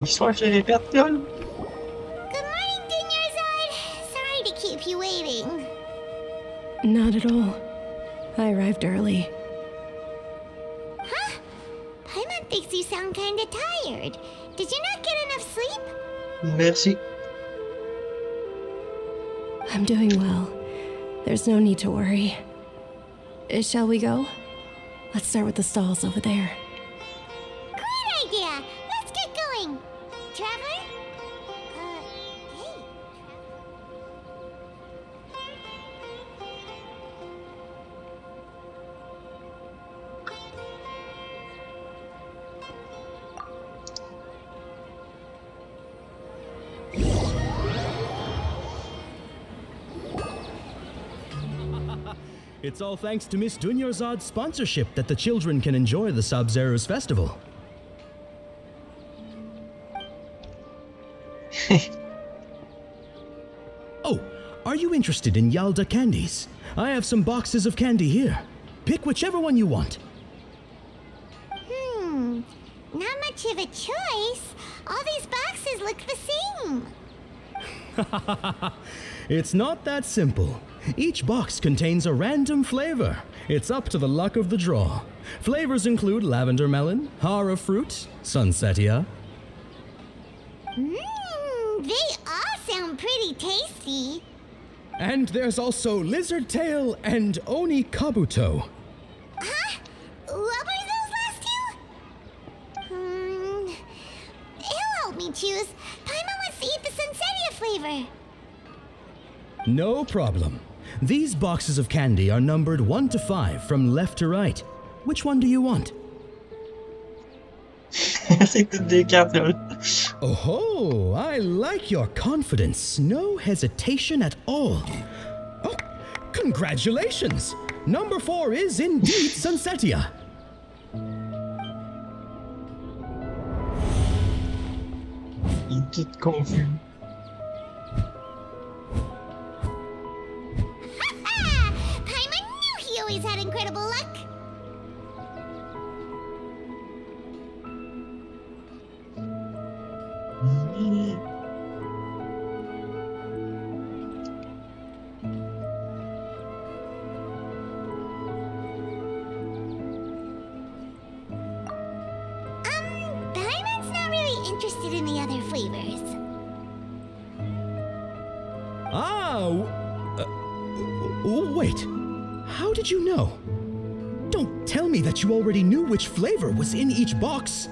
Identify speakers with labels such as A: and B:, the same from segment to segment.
A: Histoire chez les personnes.
B: Good morning, Dinyarzad. Sorry to keep you waiting.
C: Not at all. I arrived early.
B: Huh? Paimon thinks you sound kinda tired. Did you not get enough sleep?
A: Merci.
C: I'm doing well. There's no need to worry. Shall we go? Let's start with the stalls over there.
B: Great idea! Let's get going! Traveler? Hey.
D: It's all thanks to Miss Dunyarzad's sponsorship that the children can enjoy the Sabzeruz festival. Oh, are you interested in Yalda candies? I have some boxes of candy here. Pick whichever one you want.
B: Not much of a choice. All these boxes look the same.
D: It's not that simple. Each box contains a random flavor. It's up to the luck of the draw. Flavors include lavender melon, hara fruit, sunsetia.
B: They all sound pretty tasty.
D: And there's also lizard tail and oni kabuto.
B: Huh? What were those last two? He'll help me choose. Paimon wants to eat the sunsetia flavor.
D: No problem. These boxes of candy are numbered 1 to 5 from left to right. Which one do you want?
A: C'est toutes des cartes.
D: Oh, I like your confidence. No hesitation at all. Oh, congratulations! Number 4 is indeed Sunsetia.
A: Il est tout confus.
B: Ha! Paimon knew he always had incredible luck. Paimon's not really interested in the other flavors.
D: Wait. How did you know? Don't tell me that you already knew which flavor was in each box.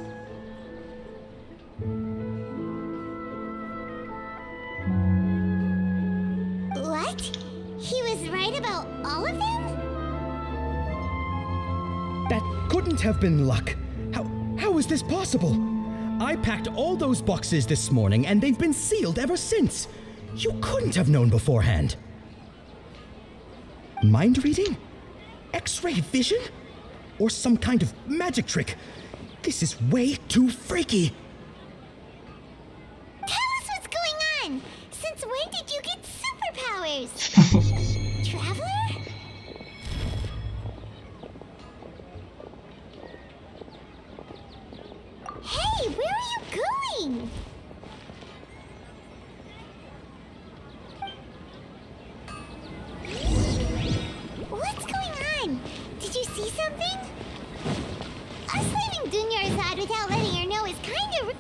B: What? He was right about all of them?
D: That couldn't have been luck. How is this possible? I packed all those boxes this morning and they've been sealed ever since. You couldn't have known beforehand. Mind reading? X-ray vision? Or some kind of magic trick? This is way too freaky.
B: Tell us what's going on! Since when did you get superpowers? Traveler? Hey, where are you going? What's going on? Did you see something? Us leaving Dunyarzad without letting her know is kinda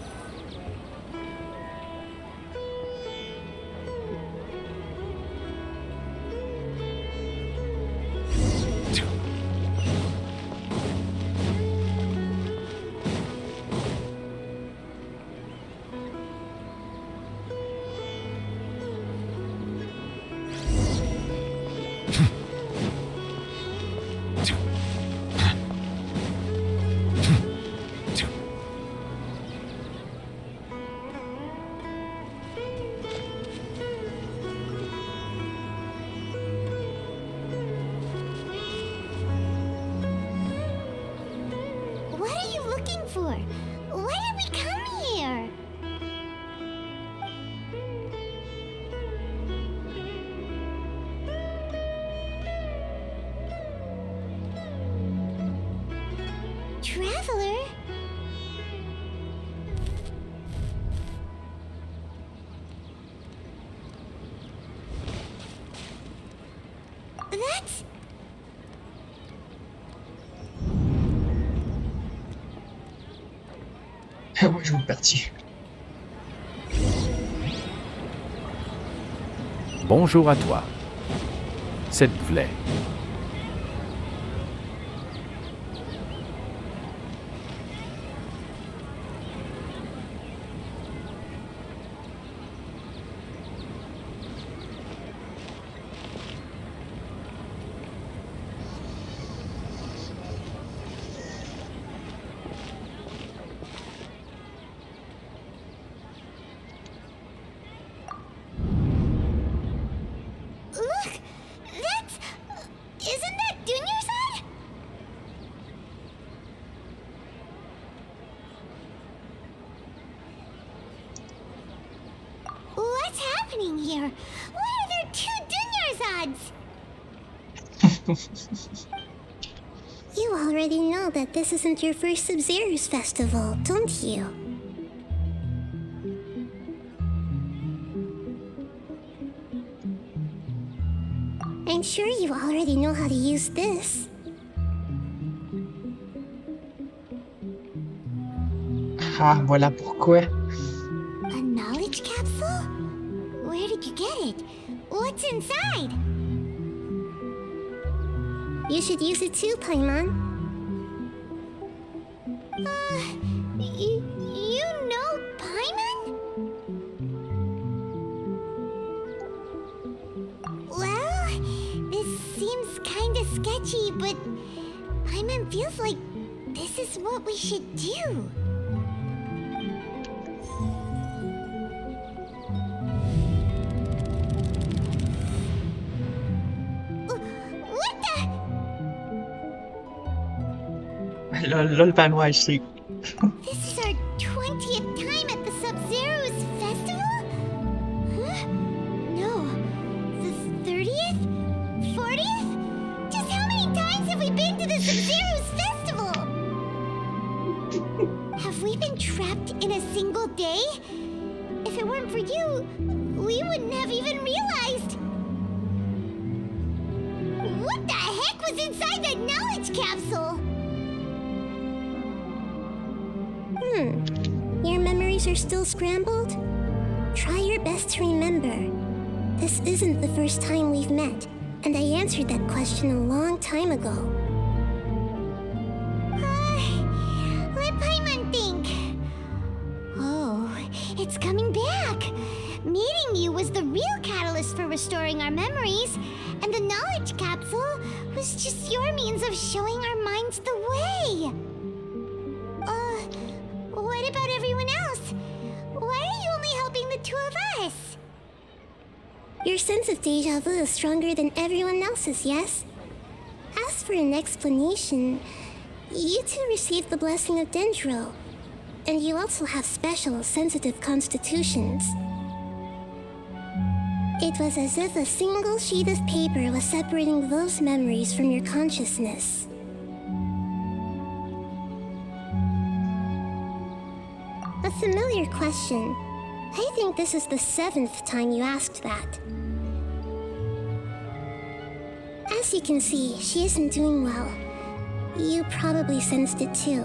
B: What?
A: Moi, je vous parti.
E: Bonjour à toi. S'il te plaît.
B: Look! That's... Isn't that Dunyarzad? What's happening here? Why are there two Dunyarzads? You already know that this isn't your first Sabzeruz festival, don't you? I'm sure you already know how to use this.
A: Ah, voilà pourquoi.
B: A knowledge capsule? Where did you get it? What's inside? You should use it too, Paimon. You know Paimon? Well, this seems kinda sketchy, but Paimon feels like this is what we should do. What the?
A: Lol, pas moi, je sais.
B: This is our 20th time at the Sabzeruz Festival? Huh? No. The 30th? 40th? Just how many times have we been to the Sabzeruz Festival? Have we been trapped in a single day? If it weren't for you, we wouldn't have even realized. What the heck was inside that knowledge capsule? Your memories are still scrambled? Try your best to remember. This isn't the first time we've met, and I answered that question a long time ago. Let Paimon think. Oh, it's coming back. Meeting you was the real catalyst for restoring our memories, and the knowledge capsule was just your means of showing our minds the way. What about everyone else? Why are you only helping the two of us? Your sense of deja vu is stronger than everyone else's, yes? As for an explanation, you two received the blessing of Dendro, and you also have special, sensitive constitutions. It was as if a single sheet of paper was separating those memories from your consciousness. A familiar question. I think this is the 7th time you asked that. As you can see, she isn't doing well. You probably sensed it too.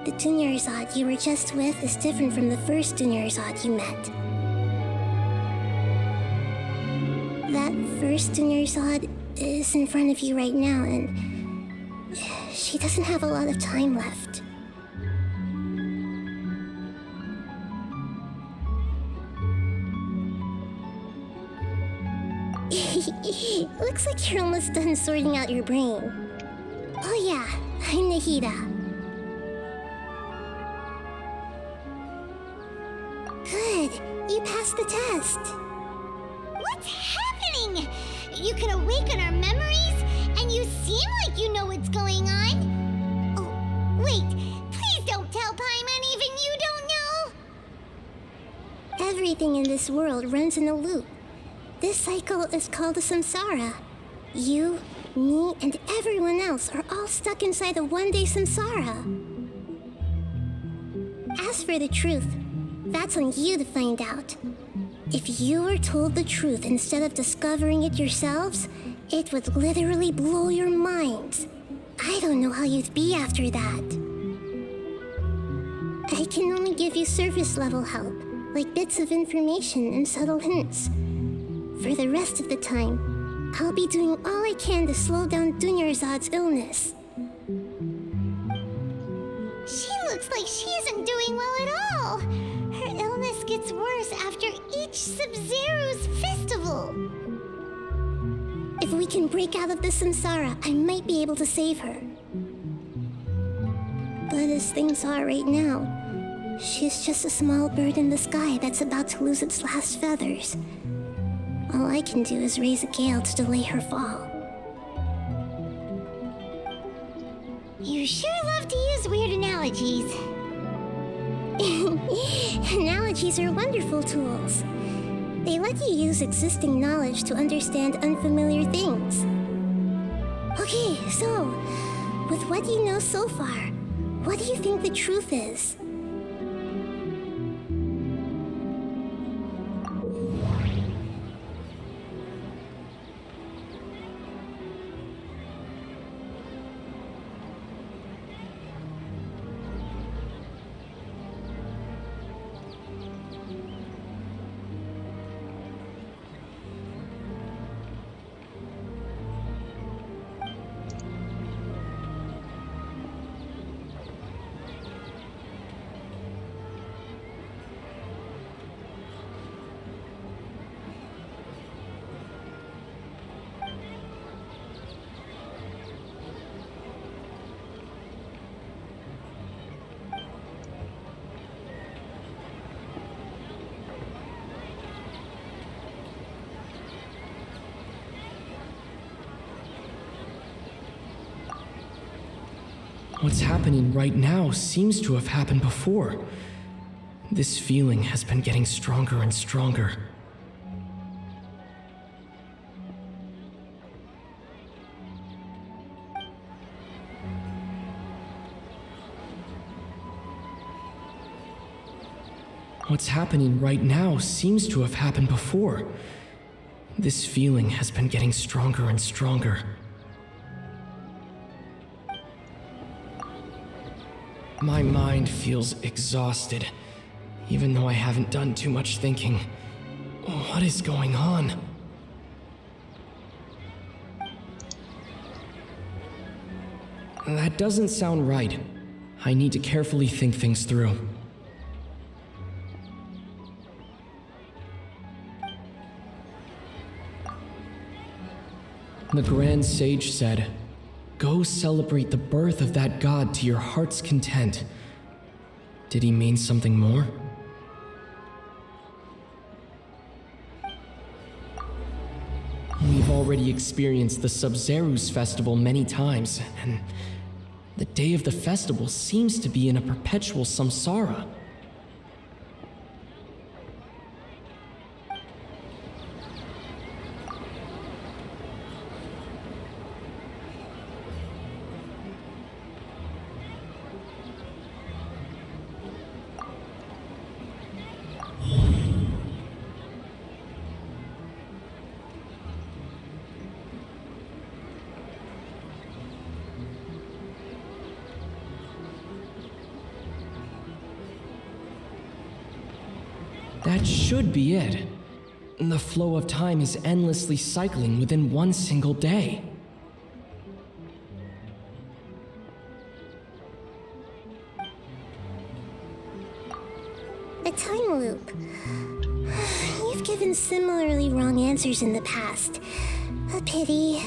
B: The Dunyarzad you were just with is different from the first Dunyarzad you met. That first Dunyarzad is in front of you right now, and she doesn't have a lot of time left. Looks like you're almost done sorting out your brain. Oh yeah, I'm Nahida. Good, you passed the test. What's happening? You can awaken our memories, and you seem like you know what's going on. Oh, wait, please don't tell Paimon even you don't know. Everything in this world runs in a loop. This cycle is called a samsara. You, me, and everyone else are all stuck inside a one-day samsara. As for the truth, that's on you to find out. If you were told the truth instead of discovering it yourselves, It would literally blow your minds. I don't know how you'd be after that. I can only give you surface level help, like bits of information and subtle hints. For the rest of the time, I'll be doing all I can to slow down Dunyarzad's illness. She looks like she isn't doing well at all. Her illness gets worse after each Sabzeruz festival. If we can break out of the samsara, I might be able to save her. But as things are right now, she's just a small bird in the sky that's about to lose its last feathers. All I can do is raise a gale to delay her fall. You sure love to use weird analogies. Analogies are wonderful tools. They let you use existing knowledge to understand unfamiliar things. Okay, so, with what you know so far, what do you think the truth is?
F: What's happening right now seems to have happened before. This feeling has been getting stronger and stronger. What's happening right now seems to have happened before. This feeling has been getting stronger and stronger. My mind feels exhausted, even though I haven't done too much thinking. What is going on? That doesn't sound right. I need to carefully think things through. The Grand Sage said, "Go celebrate the birth of that god to your heart's content." Did he mean something more? We've already experienced the Sabzeruz festival many times, and the day of the festival seems to be in a perpetual samsara. That should be it. The flow of time is endlessly cycling within one single day.
B: A time loop. You've given similarly wrong answers in the past. A pity.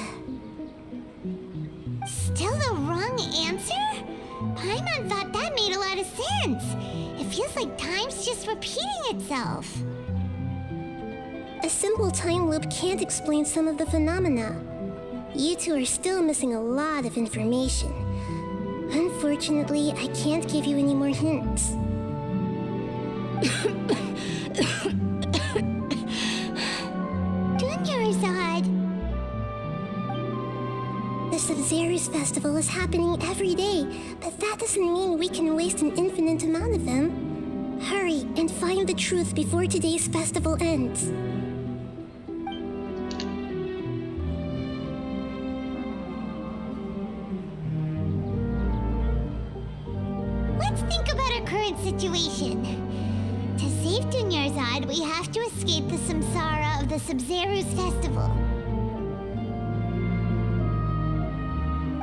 B: Still the wrong answer? Paimon thought that made a lot of sense. It feels like time's just repeating itself. A simple time loop can't explain some of the phenomena. You two are still missing a lot of information. Unfortunately, I can't give you any more hints. Dunyarzad! The Sabzeruz festival is happening every day, but that doesn't mean we can waste an infinite amount of them. Hurry and find the truth before today's festival ends. Charizard, we have to escape the samsara of the Sabzeruz Festival.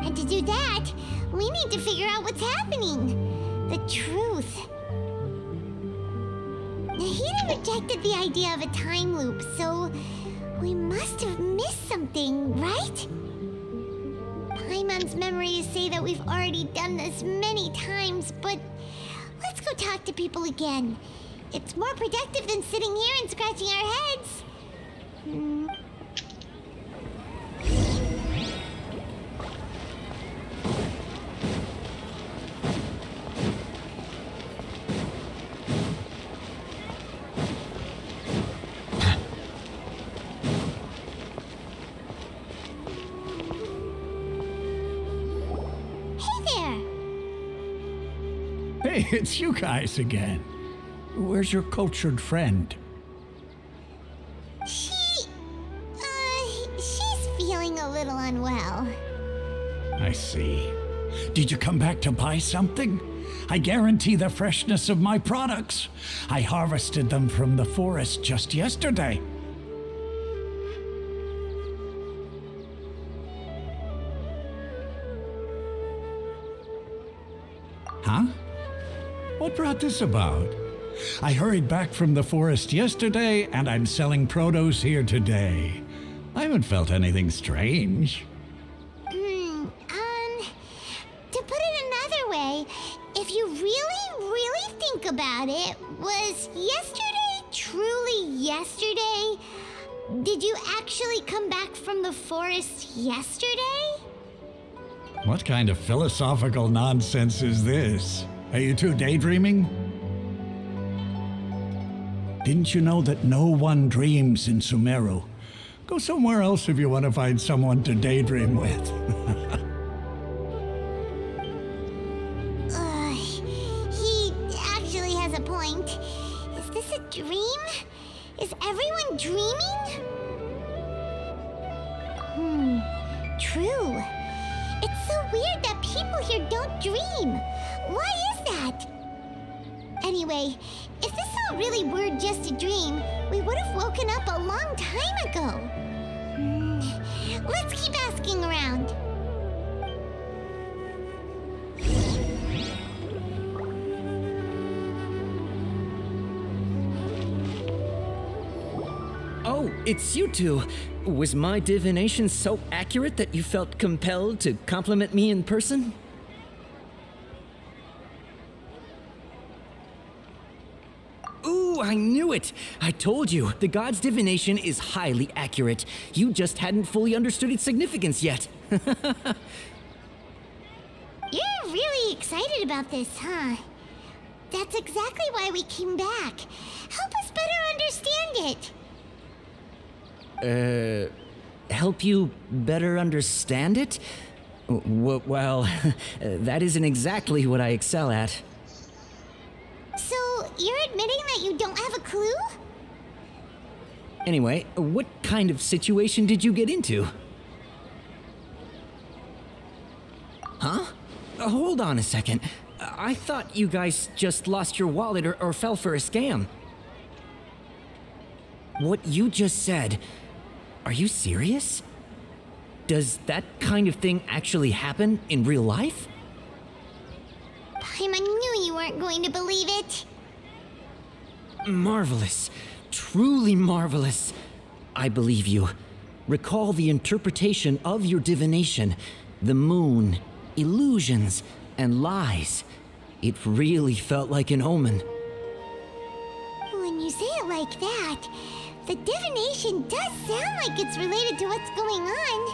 B: And to do that, we need to figure out what's happening. The truth. Nahida rejected the idea of a time loop, so we must have missed something, right? Paimon's memories say that we've already done this many times, but let's go talk to people again. It's more productive than sitting here and scratching our heads. Hey there!
G: Hey, it's you guys again. Where's your cultured friend?
B: She's feeling a little unwell.
G: I see. Did you come back to buy something? I guarantee the freshness of my products. I harvested them from the forest just yesterday. Huh? What brought this about? I hurried back from the forest yesterday, and I'm selling produce here today. I haven't felt anything strange.
B: To put it another way, if you really think about it, was yesterday truly yesterday? Did you actually come back from the forest yesterday?
G: What kind of philosophical nonsense is this? Are you two daydreaming? Didn't you know that no one dreams in Sumeru? Go somewhere else if you want to find someone to daydream with.
B: He actually has a point. Is this a dream? Is everyone dreaming? True. It's so weird that people here don't dream. Why is that? Anyway, if this all really were just a dream, we would have woken up a long time ago. Let's keep asking around.
H: Oh, it's you two. Was my divination so accurate that you felt compelled to compliment me in person? Ooh, I knew it! I told you, the god's divination is highly accurate. You just hadn't fully understood its significance yet.
B: You're really excited about this, huh? That's exactly why we came back. Help us better understand it.
H: Help you better understand it? Well, that isn't exactly what I excel at.
B: So, you're admitting that you don't have a clue?
H: Anyway, what kind of situation did you get into? Huh? Hold on a second. I thought you guys just lost your wallet or fell for a scam. What you just said, are you serious? Does that kind of thing actually happen in real life?
B: Paimon knew you weren't going to believe it.
H: Marvelous. Truly marvelous. I believe you. Recall the interpretation of your divination. The moon, illusions, and lies. It really felt like an omen.
B: When you say it like that, the divination does sound like it's related to what's going on.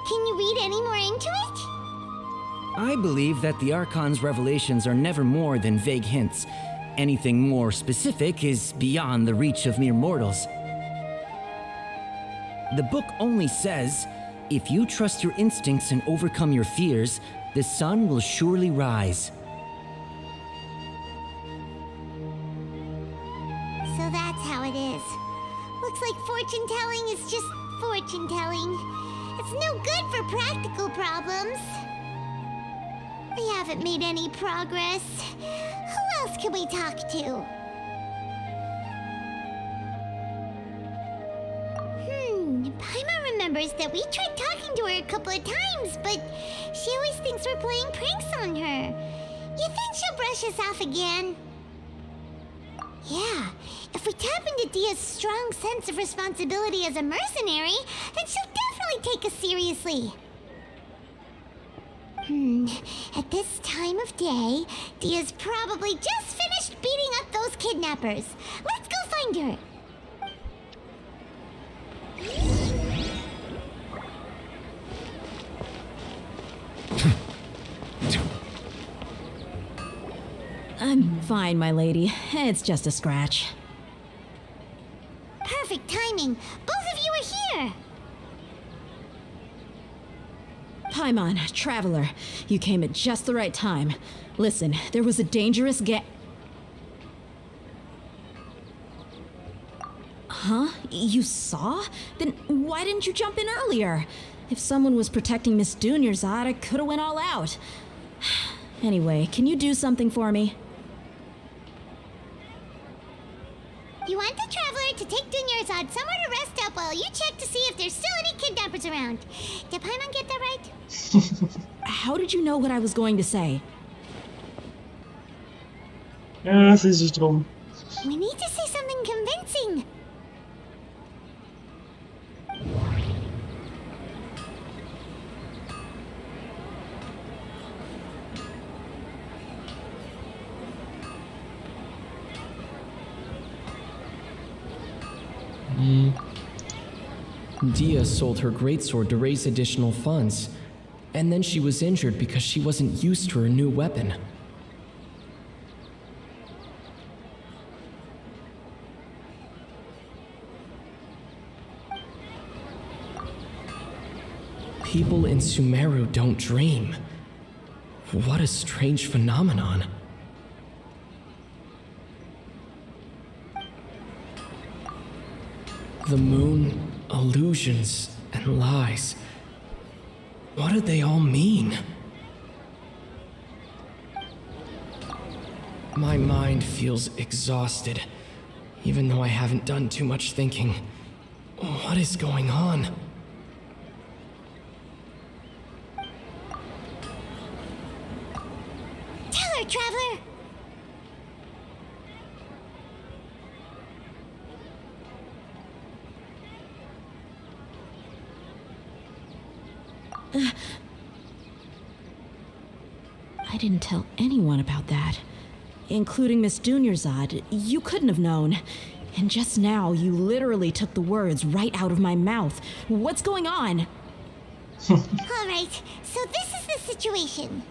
B: Can you read any more into it?
H: I believe that the Archon's revelations are never more than vague hints. Anything more specific is beyond the reach of mere mortals. The book only says, if you trust your instincts and overcome your fears, the sun will surely rise.
B: So that's how it is. Looks like fortune telling is just fortune telling. It's no good for practical problems. We haven't made any progress. Who else can we talk to? Paimon remembers that we tried talking to her a couple of times, but she always thinks we're playing pranks on her. You think she'll brush us off again? Yeah, if we tap into Dia's strong sense of responsibility as a mercenary, then she'll definitely take us seriously. At this time of day, Dia's probably just finished beating up those kidnappers. Let's go find her.
I: I'm fine, my lady. It's just a scratch.
B: Perfect timing. Both of you are here.
I: Paimon, Traveler, you came at just the right time. Listen, there was a dangerous Huh? You saw? Then why didn't you jump in earlier? If someone was protecting Miss Dunyarzad, I could have went all out. Anyway, can you do something for me?
B: You want the Traveler to take Dunyarzad somewhere to rest up while you check to see if there's still any kidnappers around. Did Paimon get that right?
I: How did you know what I was going to say?
A: Ja, sie ist drum.
B: We need to say something convincing.
F: Dia sold her greatsword to raise additional funds, and then she was injured because she wasn't used to her new weapon. People in Sumeru don't dream. What a strange phenomenon. The moon, illusions, and lies. What do they all mean? My mind feels exhausted, even though I haven't done too much thinking. What is going on?
B: Tell her, Traveler!
I: I didn't tell anyone about that. Including Miss Dunyarzad. You couldn't have known. And just now, you literally took the words right out of my mouth. What's going on?
B: Alright, so this is the situation.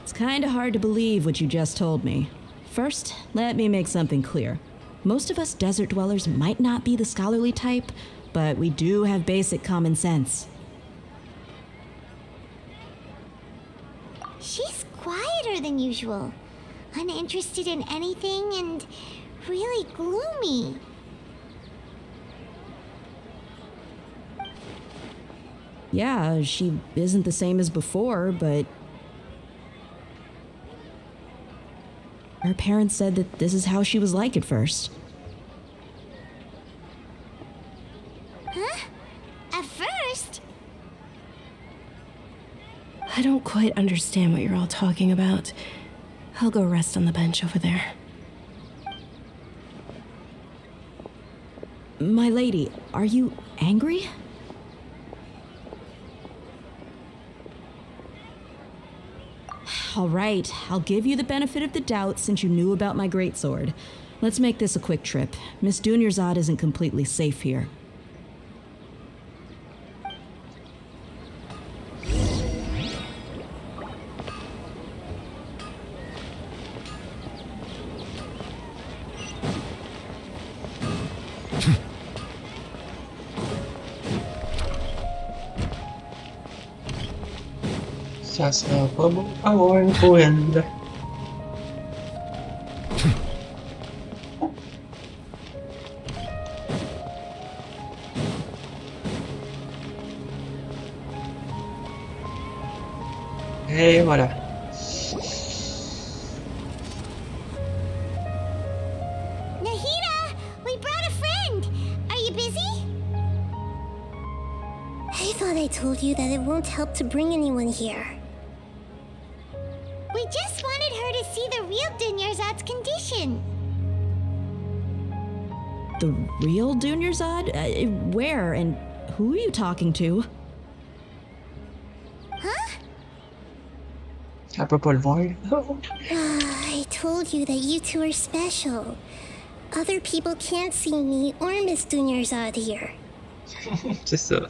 I: It's kinda hard to believe what you just told me. First, let me make something clear. Most of us desert dwellers might not be the scholarly type, but we do have basic common sense.
B: She's quieter than usual, uninterested in anything, and really gloomy.
I: Yeah, she isn't the same as before, but her parents said that this is how she was like at first.
B: Huh? At first?
C: I don't quite understand what you're all talking about. I'll go rest on the bench over there.
I: My lady, are you angry? All right, I'll give you the benefit of the doubt since you knew about my greatsword. Let's make this a quick trip. Miss Dunyarzad isn't completely safe here.
A: Ça sera pas bon avoir une friend. Et voilà.
B: I told you that it won't help to bring anyone here.
J: We just wanted her to see the real Dunyarzad's condition.
I: The real Dunyarzad? Where and who are you talking to?
J: Huh?
A: Elle peut pas le voir.
B: I told you that you two are special. Other people can't see me or Miss Dunyarzad here.
A: C'est ça.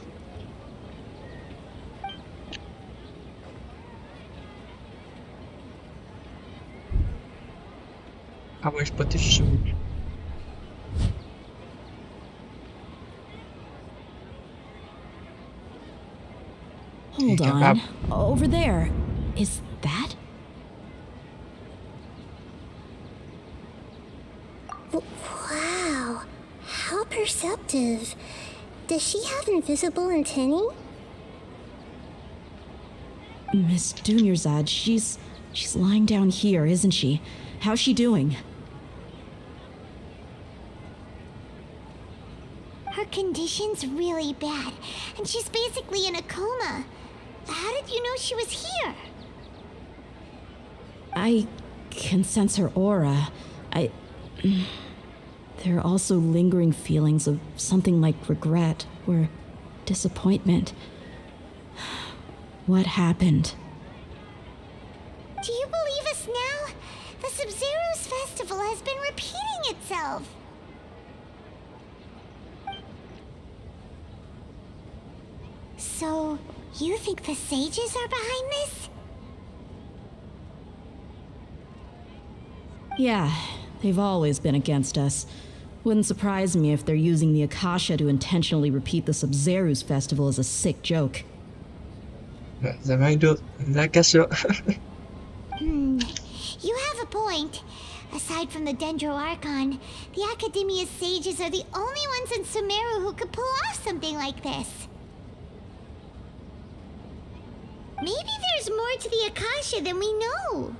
A: Ah ouais, je peux pas toucher.
I: Hold on. Over there. Is that?
B: Wow, how perceptive. Does she have invisible antennae?
I: Miss Dunyarzad, she's lying down here, isn't she? How's she doing?
J: Her condition's really bad, and she's basically in a coma. How did you know she was here?
I: I can sense her aura. There are also lingering feelings of something like regret or disappointment. What happened?
J: Do you believe us now? The Sabzeruz festival has been repeating itself. So, you think the sages are behind this?
I: Yeah, they've always been against us. Wouldn't surprise me if they're using the Akasha to intentionally repeat the Sabzeruz festival as a sick joke.
A: Vous avez un doute. La Cassia.
J: You have a point. Aside from the Dendro Archon, the Academia's sages are the only ones in Sumeru who could pull off something like this. Maybe there's more to the Akasha than we know.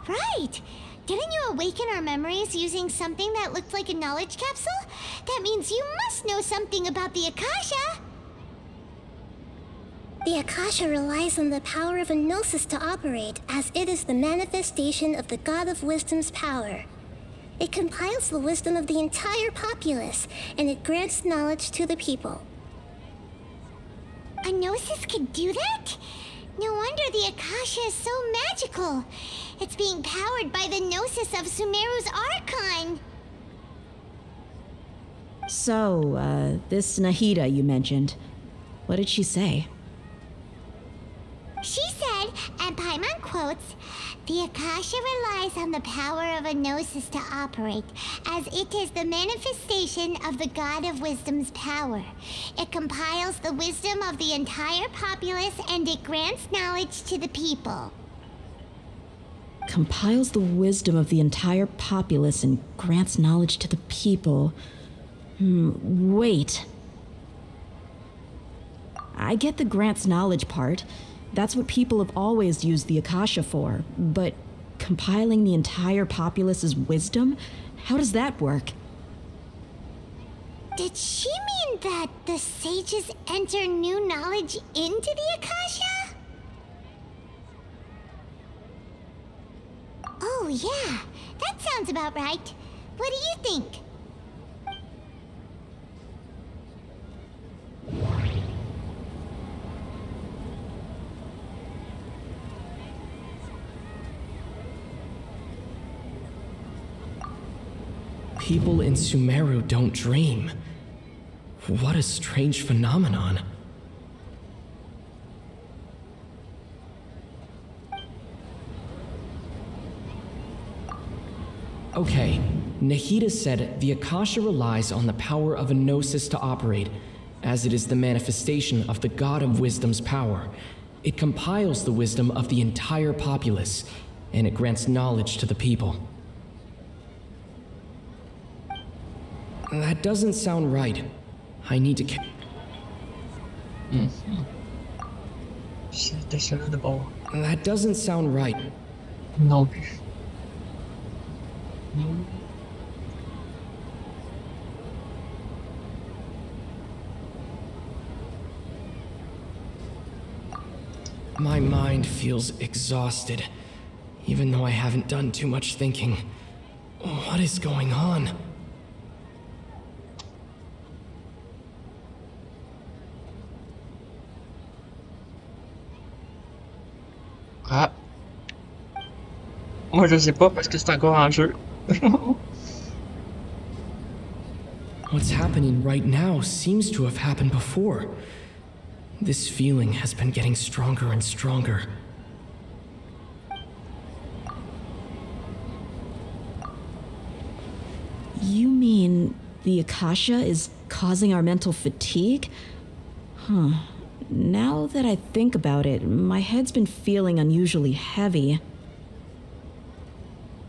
J: Right! Didn't you awaken our memories using something that looked like a knowledge capsule? That means you must know something about the Akasha!
B: The Akasha relies on the power of a gnosis to operate, as it is the manifestation of the God of Wisdom's power. It compiles the wisdom of the entire populace, and it grants knowledge to the people.
J: A gnosis can do that? No wonder the Akasha is so magical. It's being powered by the gnosis of Sumeru's Archon.
I: So, this Nahida you mentioned, what did she say?
J: She said, and Paimon quotes, "The Akasha relies on the power of a gnosis to operate, as it is the manifestation of the God of Wisdom's power. It compiles the wisdom of the entire populace and it grants knowledge to the people."
I: Compiles the wisdom of the entire populace and grants knowledge to the people. Wait. I get the grants knowledge part. That's what people have always used the Akasha for. But compiling the entire populace's wisdom? How does that work?
J: Did she mean that the sages enter new knowledge into the Akasha? Oh yeah, that sounds about right. What do you think?
F: People in Sumeru don't dream. What a strange phenomenon. Okay, Nahida said the Akasha relies on the power of a gnosis to operate, as it is the manifestation of the God of Wisdom's power. It compiles the wisdom of the entire populace, and it grants knowledge to the people. That doesn't sound right. I need to...
A: C'était celui de bord.
F: That doesn't sound right.
A: Non plus.
F: My mind feels exhausted, even though I haven't done too much thinking. What is going on?
A: Ah. Moi, je sais pas parce que c'est encore en jeu.
F: What's happening right now seems to have happened before. This feeling has been getting stronger and stronger.
I: You mean the Akasha is causing our mental fatigue? Huh. Now that I think about it, my head's been feeling unusually heavy.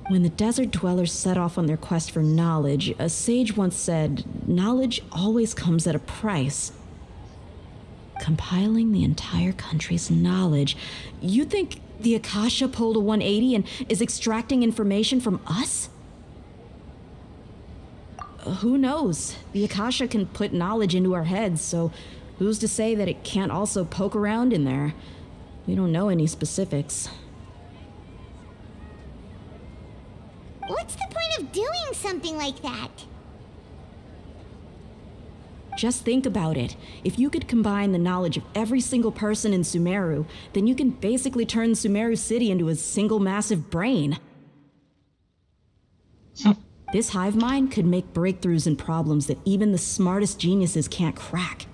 I: When the desert dwellers set off on their quest for knowledge, a sage once said, knowledge always comes at a price. Compiling the entire country's knowledge. You think the Akasha pulled a 180 and is extracting information from us? Who knows? The Akasha can put knowledge into our heads, so who's to say that it can't also poke around in there? We don't know any specifics.
J: What's the point of doing something like that?
I: Just think about it. If you could combine the knowledge of every single person in Sumeru, then you can basically turn Sumeru City into a single massive brain. This hive mind could make breakthroughs in problems that even the smartest geniuses can't crack.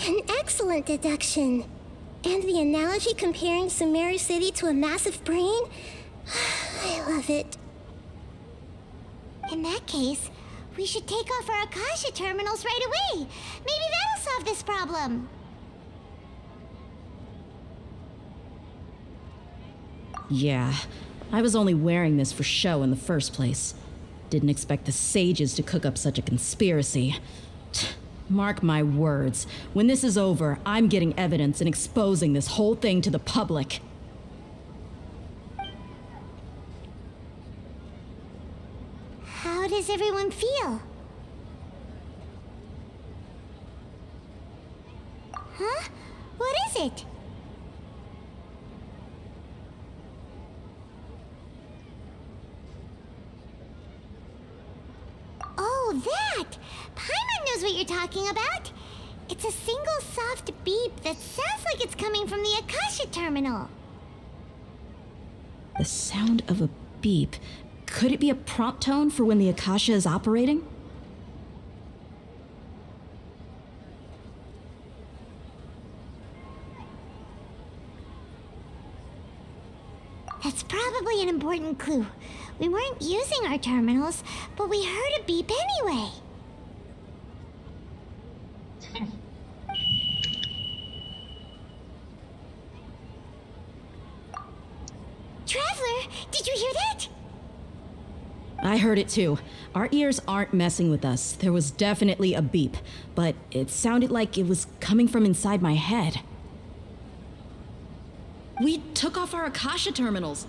B: An excellent deduction. And the analogy comparing Sumeru City to a massive brain? I love it.
J: In that case, we should take off our Akasha terminals right away. Maybe that'll solve this problem.
I: Yeah, I was only wearing this for show in the first place. Didn't expect the sages to cook up such a conspiracy. Mark my words, when this is over, I'm getting evidence and exposing this whole thing to the public.
J: How does everyone feel? Huh? What is it? Oh, that! Paimon knows what you're talking about. It's a single soft beep that sounds like it's coming from the Akasha terminal.
I: The sound of a beep. Could it be a prompt tone for when the Akasha is operating?
J: That's probably an important clue. We weren't using our terminals, but we heard a beep anyway. Traveler, did you hear that?
I: I heard it too. Our ears aren't messing with us. There was definitely a beep, but it sounded like it was coming from inside my head. We took off our Akasha terminals.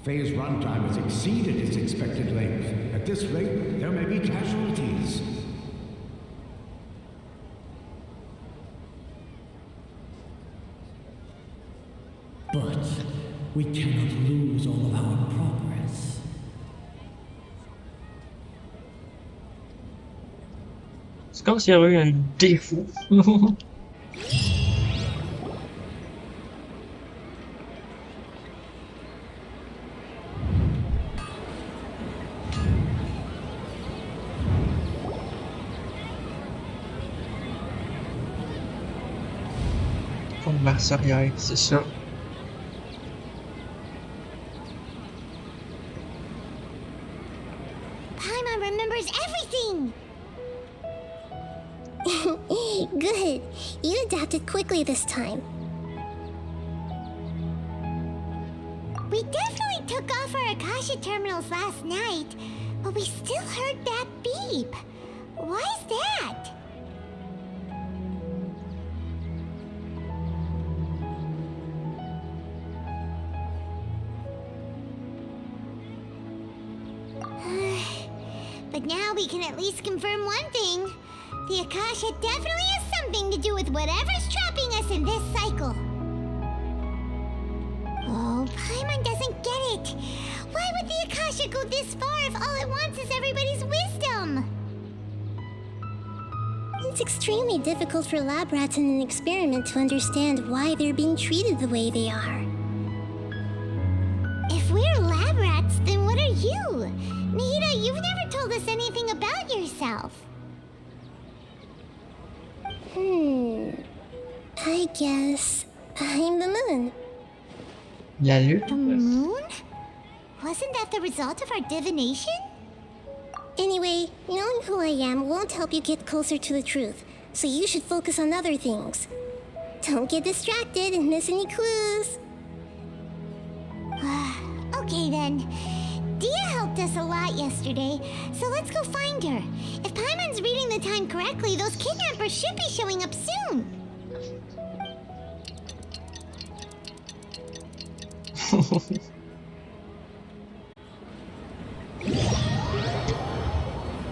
G: Phase runtime has exceeded its expected length. At this rate, there may be casualties. But we cannot lose all of our progress.
A: C'est comme s'il y avait eu un défaut. Comme marche arrière, c'est ça.
J: Paimon remembers everything!
B: Good. You adapted quickly this time.
J: We definitely took off our Akasha terminals last night, but we still heard that beep. Why is that? But now we can at least confirm one thing. The Akasha definitely has something to do with whatever's trapping us in this cycle. Oh, Paimon doesn't get it. Why would the Akasha go this far if all it wants is everybody's wisdom?
B: It's extremely difficult for lab rats in an experiment to understand why they're being treated the way they are.
J: If we're lab rats, then what are you? Nahida, you've never told us anything about yourself.
B: I guess I'm the moon.
A: Bien lu.
J: The moon? Wasn't that the result of our divination?
B: Anyway, knowing who I am won't help you get closer to the truth, so you should focus on other things. Don't get distracted and miss any clues.
J: Okay then. Dia helped us a lot yesterday, so let's go find her. If Paimon's reading the time correctly, those kidnappers should be showing up soon.